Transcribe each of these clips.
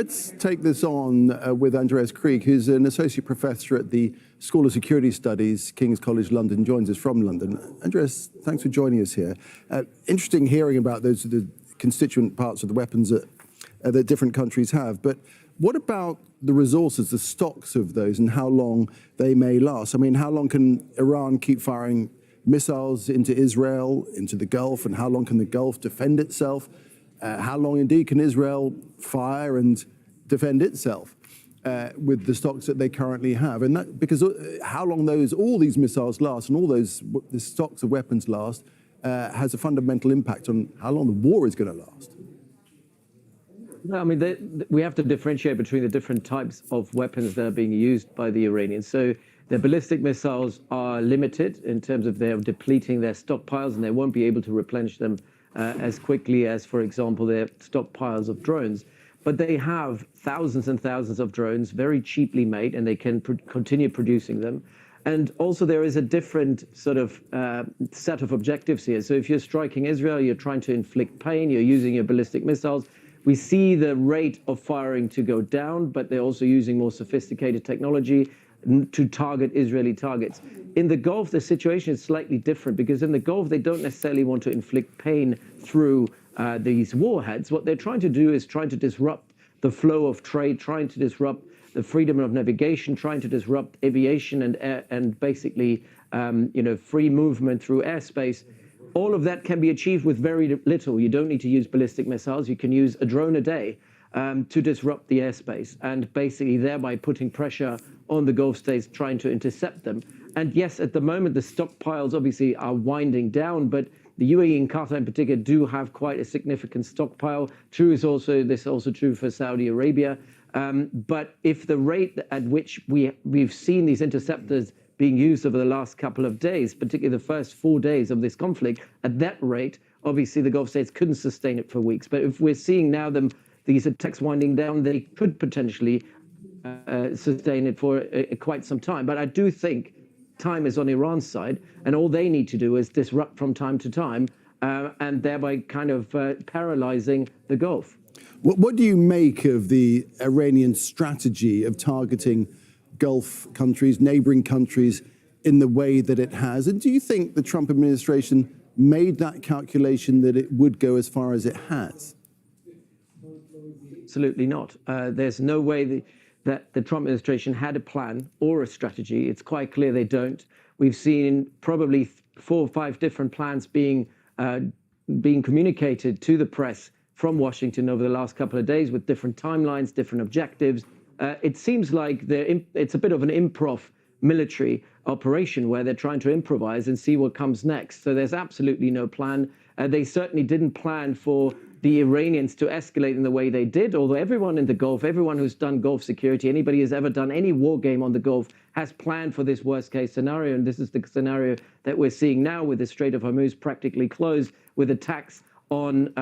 Let's take this on with Andreas Krieg, who's an associate professor at the School of Security Studies, King's College London, joins us from London. Andreas, thanks for joining us here. Interesting hearing about the constituent parts of the weapons that different countries have. But what about the resources, the stocks of those, and how long they may last? I mean, how long can Iran keep firing missiles into Israel, into the Gulf, and how long can the Gulf defend itself? How long indeed can Israel fire and defend itself with the stocks that they currently have? And that, because how long all these missiles last and all the stocks of weapons last has a fundamental impact on how long the war is going to last. No, I mean, we have to differentiate between the different types of weapons that are being used by the Iranians. So the ballistic missiles are limited in terms of they're depleting their stockpiles, and they won't be able to replenish them as quickly as, for example, their stockpiles of drones. But they have thousands and thousands of drones, very cheaply made, and they can continue producing them. And also there is a different sort of set of objectives here. So if you're striking Israel, you're trying to inflict pain, you're using your ballistic missiles. We see the rate of firing to go down, but they're also using more sophisticated technology to target Israeli targets. In the Gulf, the situation is slightly different, because in the Gulf, they don't necessarily want to inflict pain through these warheads. What they're trying to do is trying to disrupt the flow of trade, trying to disrupt the freedom of navigation, trying to disrupt aviation and basically free movement through airspace. All of that can be achieved with very little. You don't need to use ballistic missiles. You can use a drone a day to disrupt the airspace, and basically thereby putting pressure on the Gulf states trying to intercept them. And yes, at the moment, the stockpiles obviously are winding down, but the UAE and Qatar in particular do have quite a significant stockpile. This is also true for Saudi Arabia. But if the rate at which we've seen these interceptors being used over the last couple of days, particularly the first 4 days of this conflict, at that rate, obviously the Gulf states couldn't sustain it for weeks. But if we're seeing now these attacks winding down, they could potentially sustain it for quite some time. But I do think time is on Iran's side, and all they need to do is disrupt from time to time, and thereby kind of paralyzing the Gulf. What do you make of the Iranian strategy of targeting Gulf countries, neighboring countries, in the way that it has? And do you think the Trump administration made that calculation that it would go as far as it has? Absolutely not. There's no way that the Trump administration had a plan or a strategy. It's quite clear they don't. We've seen probably 4 or 5 different plans being communicated to the press from Washington over the last couple of days, with different timelines, different objectives. It seems like it's a bit of an improv military operation where they're trying to improvise and see what comes next. So there's absolutely no plan. They certainly didn't plan for the Iranians to escalate in the way they did, although everyone in the Gulf, everyone who's done Gulf security, anybody who's ever done any war game on the Gulf has planned for this worst case scenario. And this is the scenario that we're seeing now, with the Strait of Hormuz practically closed, with attacks on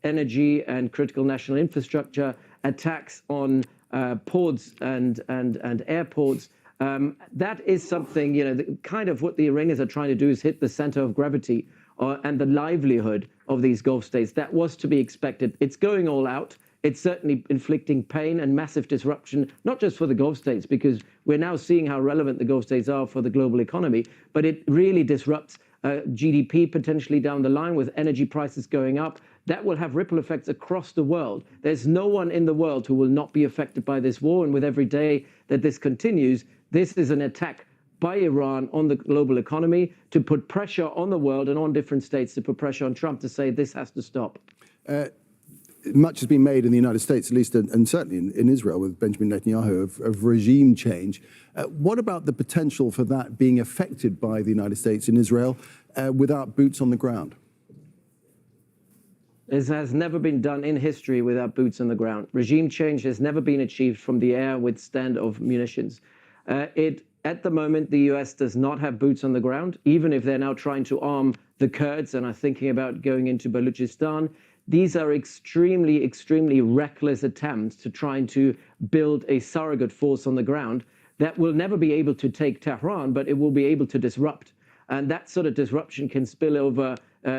energy and critical national infrastructure, attacks on ports and airports. That is something, kind of what the Iranians are trying to do is hit the center of gravity and the livelihood of these Gulf states. That was to be expected. It's going all out. It's certainly inflicting pain and massive disruption, not just for the Gulf states, because we're now seeing how relevant the Gulf states are for the global economy, but it really disrupts GDP potentially down the line, with energy prices going up. That will have ripple effects across the world. There's no one in the world who will not be affected by this war. And with every day that this continues, this is an attack by Iran on the global economy to put pressure on the world and on different states to put pressure on Trump to say this has to stop. Much has been made in the United States, at least, and certainly in Israel, with Benjamin Netanyahu, of regime change. What about the potential for that being affected by the United States in Israel without boots on the ground? This has never been done in history without boots on the ground. Regime change has never been achieved from the air with standoff munitions. At the moment, the US does not have boots on the ground, even if they're now trying to arm the Kurds and are thinking about going into Baluchistan. These are extremely, extremely reckless attempts to trying to build a surrogate force on the ground that will never be able to take Tehran, but it will be able to disrupt. And that sort of disruption can spill over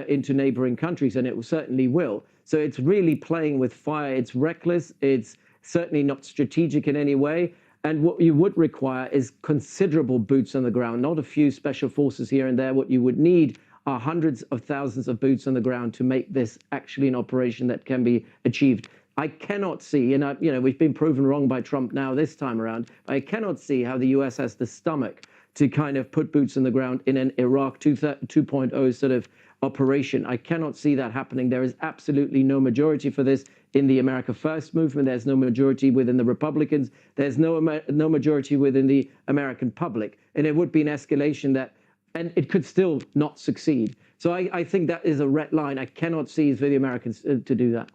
into neighboring countries, and it certainly will. So it's really playing with fire. It's reckless. It's certainly not strategic in any way. And what you would require is considerable boots on the ground, not a few special forces here and there. What you would need are hundreds of thousands of boots on the ground to make this actually an operation that can be achieved. I cannot see, and we've been proven wrong by Trump now this time around, I cannot see how the US has the stomach to kind of put boots on the ground in an Iraq 2.0 sort of operation. I cannot see that happening. There is absolutely no majority for this in the America First movement. There's no majority within the Republicans. There's no majority within the American public. And it would be an escalation that, and it could still not succeed. So I think that is a red line. I cannot see for the Americans to do that.